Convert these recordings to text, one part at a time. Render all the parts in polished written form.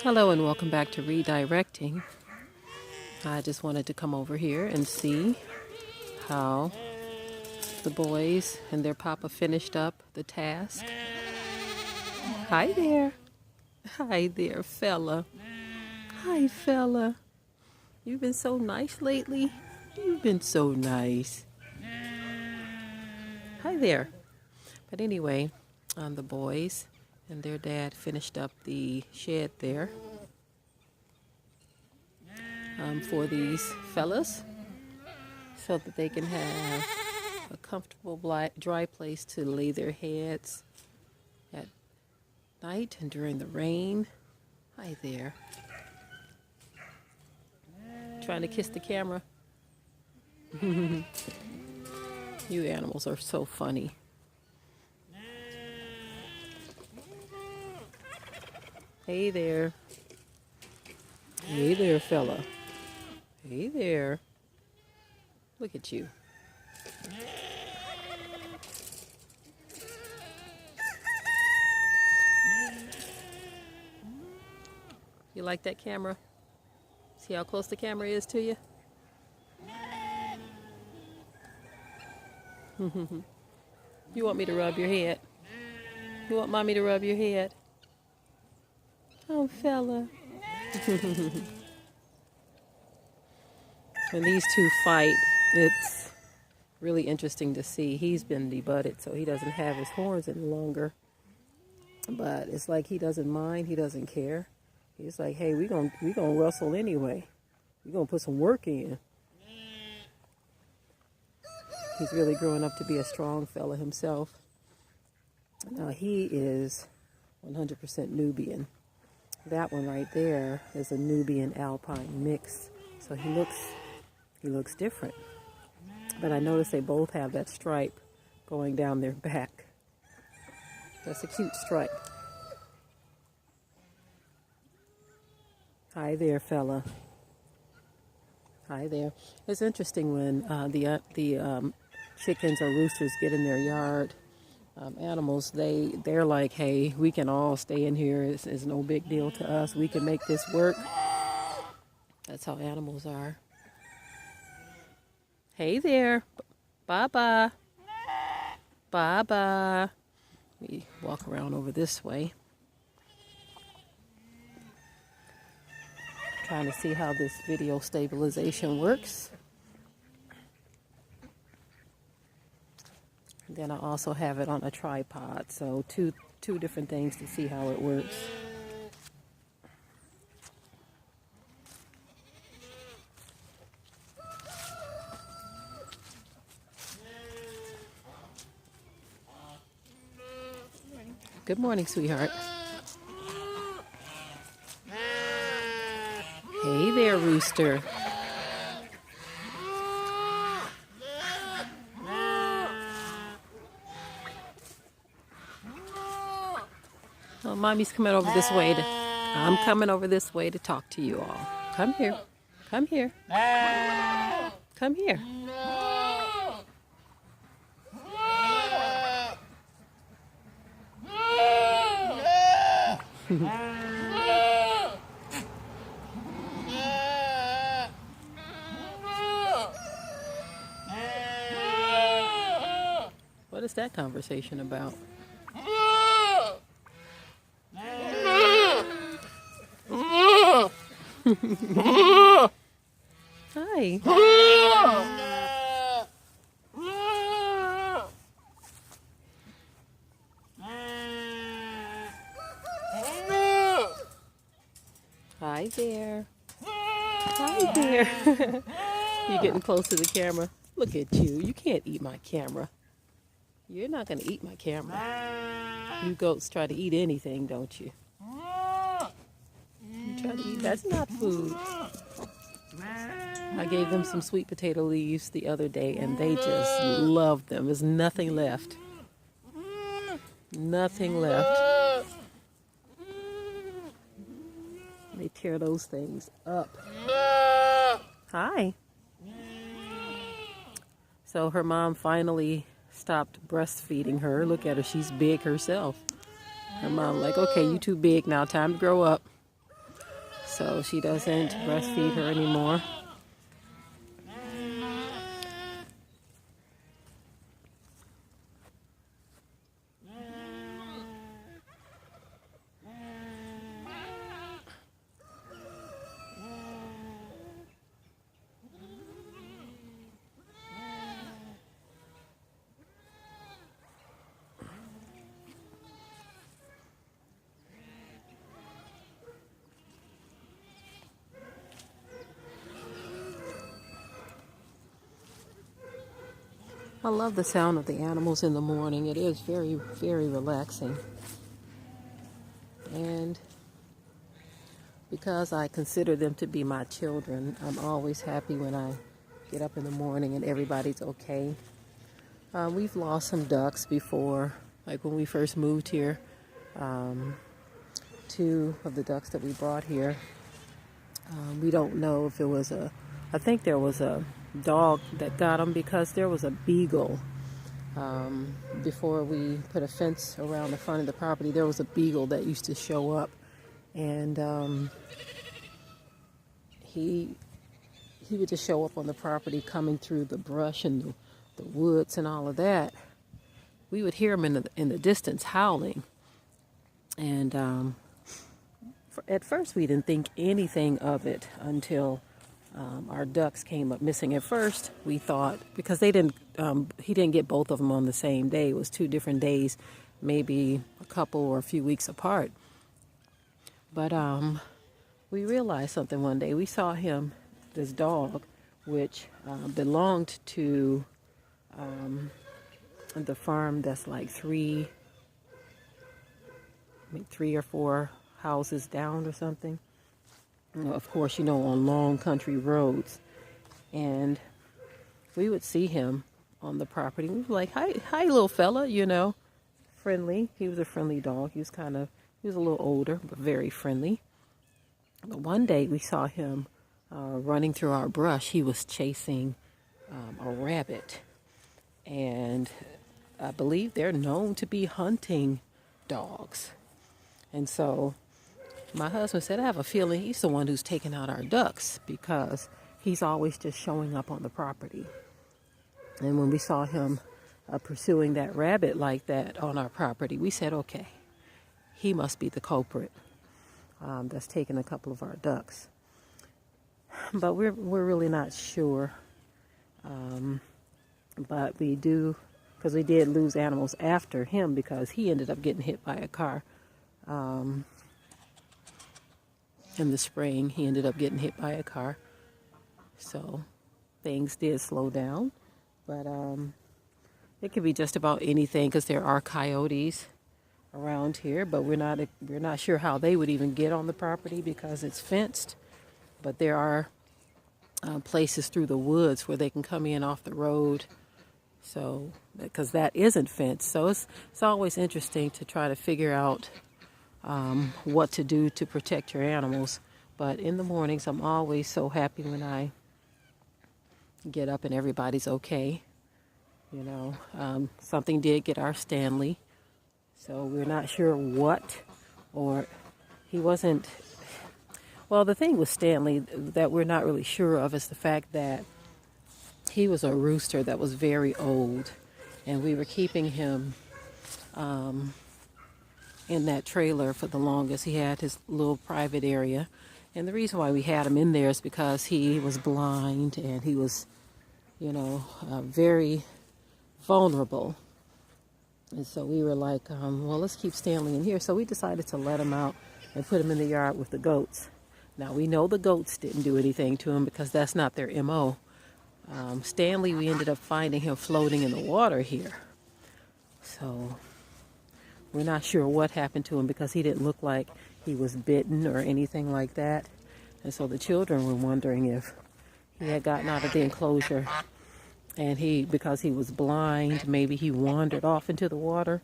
Hello and welcome back to Redirecting. I just wanted to come over here and see how the boys and their papa finished up the task. Hi there. Hi there, fella. Hi, fella. You've been so nice lately. You've been so nice. Hi there. But anyway, the boys and their dad finished up the shed there for these fellas so that they can have a comfortable dry place to lay their heads at night and during the rain. Hi there. Trying to kiss the camera. You animals are so funny. Hey there. Hey there, fella. Hey there. Look at you. You like that camera? See how close the camera is to you? You want me to rub your head? You want mommy to rub your head? Oh, fella. When these two fight, it's really interesting to see. He's been debudded, so he doesn't have his horns any longer. But it's like he doesn't mind. He doesn't care. He's like, hey, we gonna wrestle anyway. We're gonna put some work in. He's really growing up to be a strong fella himself. Now he is 100% Nubian. That one right there is a Nubian Alpine mix. So he looks different. But I noticed they both have that stripe going down their back. That's a cute stripe. Hi there, fella. Hi there. It's interesting when the chickens or roosters get in their yard. Animals, they're like, hey, we can all stay in here. It's no big deal to us. We can make this work. That's how animals are. Hey there. Bye-bye. Bye-bye. We walk around over this way. Trying to see how this video stabilization works. Then I also have it on a tripod, so two different things to see how it works. Good morning, sweetheart. Hey there, rooster. Oh, mommy's coming over this way. I'm coming over this way to talk to you all. Come here. Come here. Come here. What is that conversation about? Hi. Hi there. Hi there. You're getting close to the camera. Look at you. You can't eat my camera. You're not going to eat my camera. You goats try to eat anything, don't you? You try to eat. That's not food. I gave them some sweet potato leaves the other day, and they just loved them. There's nothing left. Nothing left. They tear those things up. Hi. So her mom finally stopped breastfeeding her. Look at her. She's big herself. Her mom like, okay, you too big now. Time to grow up. so she doesn't breastfeed her anymore. I love the sound of the animals in the morning. It is very, very relaxing. And because I consider them to be my children, I'm always happy when I get up in the morning and everybody's okay. We've lost some ducks before, like when we first moved here. 2 of the ducks that we brought here, we don't know if it was I think there was a dog that got them because there was a beagle. Before we put a fence around the front of the property, there was a beagle that used to show up, and he would just show up on the property, coming through the brush and the woods and all of that. We would hear him in the distance howling, and at first we didn't think anything of it until our ducks came up missing. At first we thought, because he didn't get both of them on the same day. It was 2 different days, maybe a couple or a few weeks apart. But we realized something one day. We saw him, this dog, which belonged to the farm that's like 3 or 4 houses down or something. Of course, on long country roads. And we would see him on the property. We were like, hi, little fella, friendly. He was a friendly dog. He was a little older, but very friendly. But one day we saw him running through our brush. He was chasing a rabbit. And I believe they're known to be hunting dogs. And so my husband said, I have a feeling he's the one who's taking out our ducks, because he's always just showing up on the property. And when we saw him pursuing that rabbit like that on our property, we said, okay, he must be the culprit that's taking a couple of our ducks. But we're really not sure. But we do, because we did lose animals after him, because he ended up getting hit by a car. In the spring, he ended up getting hit by a car. So things did slow down. But it could be just about anything, because there are coyotes around here. But we're not sure how they would even get on the property because it's fenced. But there are places through the woods where they can come in off the road. So, because that isn't fenced. So it's always interesting to try to figure out what to do to protect your animals. But in the mornings, I'm always so happy when I get up and everybody's okay. Something did get our Stanley, so we're not sure what, or he wasn't. Well, the thing with Stanley that we're not really sure of is the fact that he was a rooster that was very old, and we were keeping him in that trailer for the longest. He had his little private area, and the reason why we had him in there is because he was blind and he was, very vulnerable. And so we were like, well, let's keep Stanley in here. So we decided to let him out and put him in the yard with the goats. Now, we know the goats didn't do anything to him because that's not their MO. Stanley, we ended up finding him floating in the water here. So we're not sure what happened to him, because he didn't look like he was bitten or anything like that. And so the children were wondering if he had gotten out of the enclosure, and because he was blind, maybe he wandered off into the water.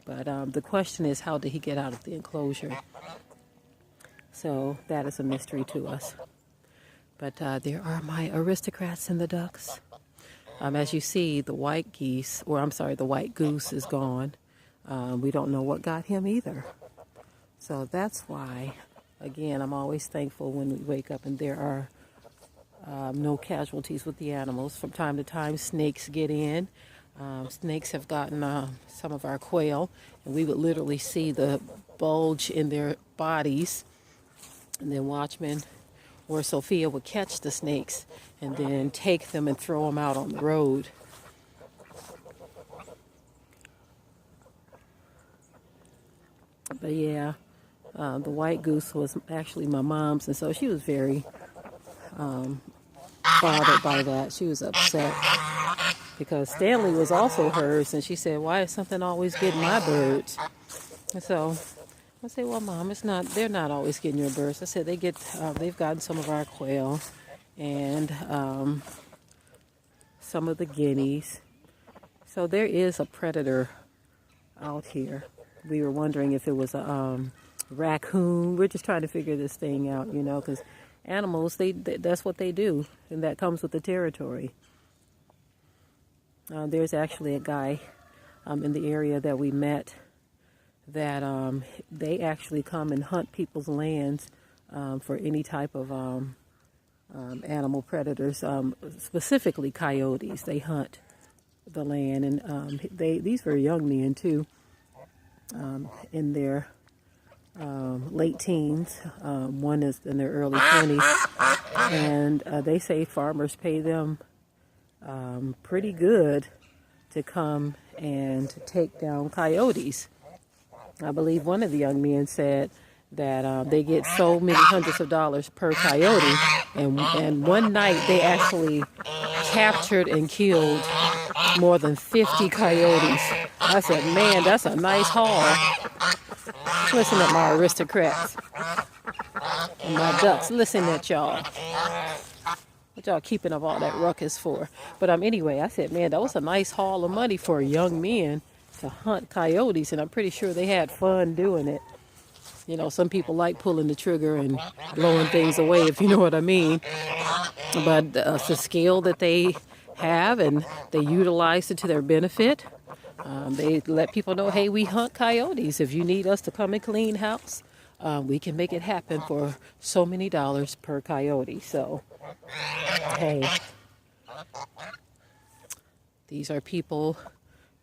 But the question is, how did he get out of the enclosure? So that is a mystery to us. But there are my aristocrats and the ducks. As you see, the white goose is gone. We don't know what got him either. So that's why again, I'm always thankful when we wake up and there are no casualties with the animals. From time to time, snakes get in. Snakes have gotten some of our quail, and we would literally see the bulge in their bodies. And then Watchman or Sophia would catch the snakes and then take them and throw them out on the road. But yeah, the white goose was actually my mom's, and so she was very bothered by that. She was upset because Stanley was also hers, and she said, "Why is something always getting my birds?" And so I said, "Well, Mom, it's not. They're not always getting your birds." I said, they've gotten some of our quail and some of the guineas. So there is a predator out here. We were wondering if it was a raccoon. We're just trying to figure this thing out, you know, because animals, that's what they do, and that comes with the territory. There's actually a guy in the area that we met that they actually come and hunt people's lands for any type of animal predators, specifically coyotes. They hunt the land, and these were young men too, in their late teens. One is in their early 20s, and they say farmers pay them pretty good to come and take down coyotes. I believe one of the young men said that they get so many hundreds of dollars per coyote, and one night they actually captured and killed more than 50 coyotes. I said, man, that's a nice haul. Listen at my aristocrats and my ducks. Listen at y'all. What y'all keeping up all that ruckus for? But anyway, I said, man, that was a nice haul of money for young men to hunt coyotes, and I'm pretty sure they had fun doing it. You know, some people like pulling the trigger and blowing things away, if you know what I mean. But the skill that they have, and they utilize it to their benefit. They let people know, hey, we hunt coyotes. If you need us to come and clean house, we can make it happen for so many dollars per coyote. So, hey, these are people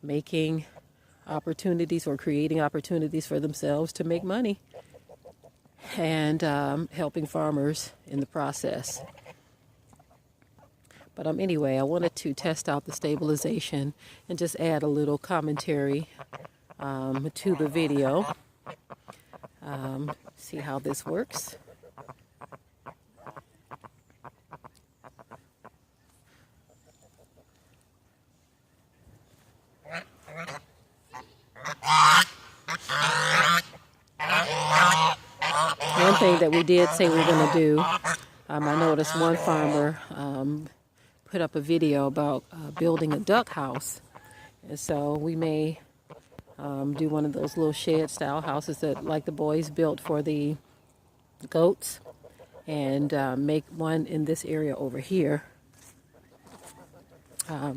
making opportunities or creating opportunities for themselves to make money, and helping farmers in the process. But anyway, I wanted to test out the stabilization and just add a little commentary to the video. See how this works. One thing that we did say we were going to do, I noticed one farmer put up a video about building a duck house. And so we may do one of those little shed style houses that like the boys built for the goats, and make one in this area over here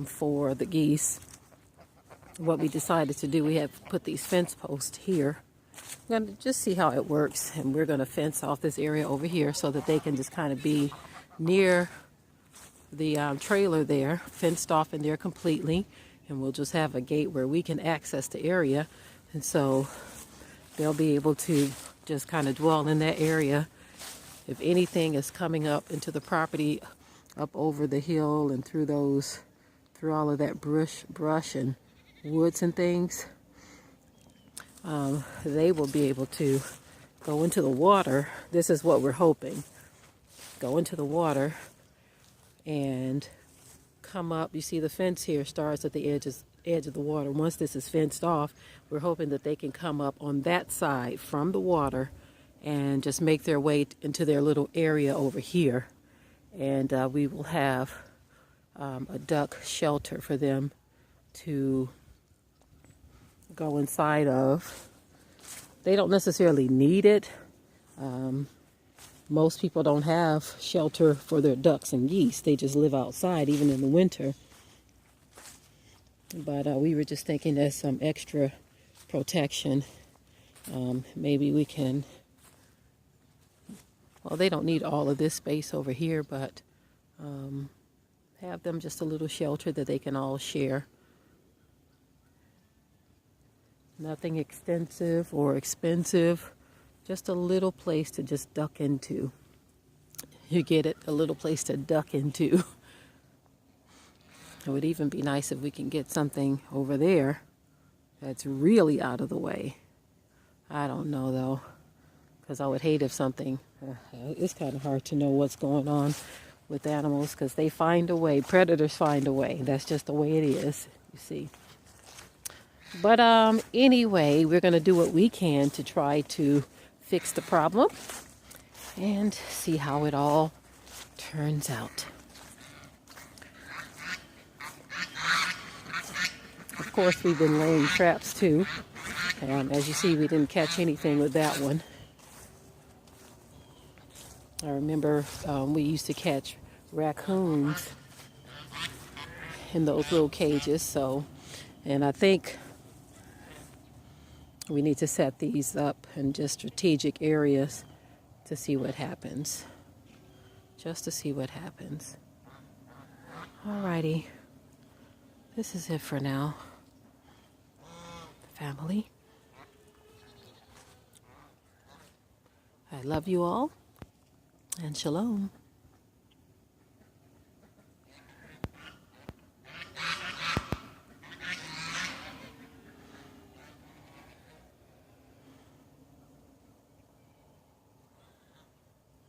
for the geese. What we decided to do, we have put these fence posts here. We're going to just see how it works, and we're going to fence off this area over here so that they can just kind of be near the trailer there, fenced off in there completely, and we'll just have a gate where we can access the area, and so they'll be able to just kind of dwell in that area. If anything is coming up into the property, up over the hill and through all of that brush and woods and things, they will be able to go into the water. This is what we're hoping. Go into the water and come up. You see the fence here starts at the edge of the water. Once this is fenced off, we're hoping that they can come up on that side from the water and just make their way into their little area over here. And we will have a duck shelter for them to go inside of. They don't necessarily need it. Most people don't have shelter for their ducks and geese. They just live outside even in the winter. But we were just thinking as some extra protection, maybe we can well, they don't need all of this space over here, but have them just a little shelter that they can all share. Nothing extensive or expensive, just a little place to just duck into. You get it, a little place to duck into. It would even be nice if we can get something over there that's really out of the way. I don't know though, because I would hate if something, it's kind of hard to know what's going on with animals because they find a way, predators find a way. That's just the way it is, you see. But anyway, we're going to do what we can to try to fix the problem and see how it all turns out. Of course, we've been laying traps too. As you see, we didn't catch anything with that one. I remember we used to catch raccoons in those little cages. And I think we need to set these up in just strategic areas to see what happens. Just to see what happens. Alrighty. This is it for now. Family. I love you all. And shalom.